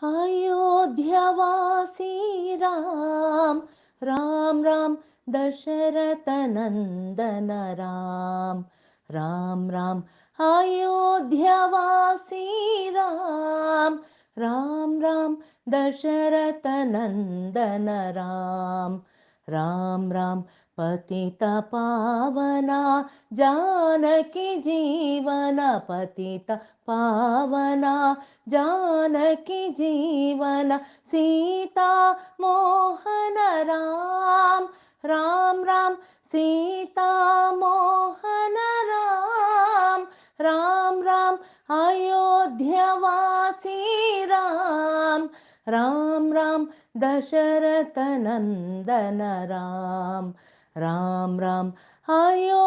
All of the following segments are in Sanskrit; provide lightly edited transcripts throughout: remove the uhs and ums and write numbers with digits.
अयोध्यावासी राम राम राम दशरथ नंदन राम राम राम अयोध्यावासी राम राम राम दशरथ नंदन राम राम राम पतित पावना जानकी जीवन पतित पावना जानकी जीवन सीता मोहन राम राम राम सीता मोहन राम राम राम अयोध्यावासी राम राम राम दशरथ नंदन राम राम राम अयोध्यावासी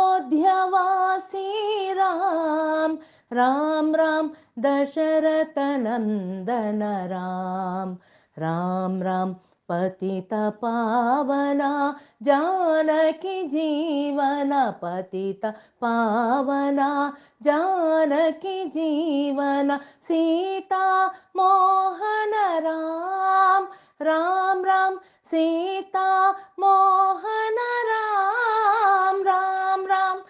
राम राम राम दशरथ नंदन राम राम राम पतित पावना जानकी जीवन पतित पावना जानकी जीवन सीता मोहन राम राम राम सीता मोहन राम राम राम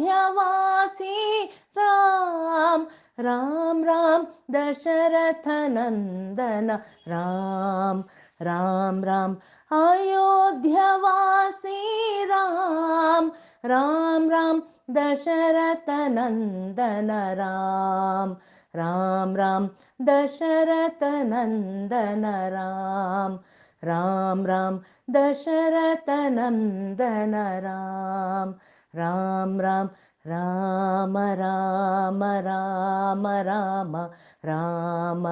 अयोध्यावासी राम राम राम दशरथ नंदन राम राम राम अयोध्यावासी राम राम राम दशरथ नंदन राम राम राम दशरथ नंदन राम राम राम दशरथ नंदन राम राम राम राम राम राम राम राम राम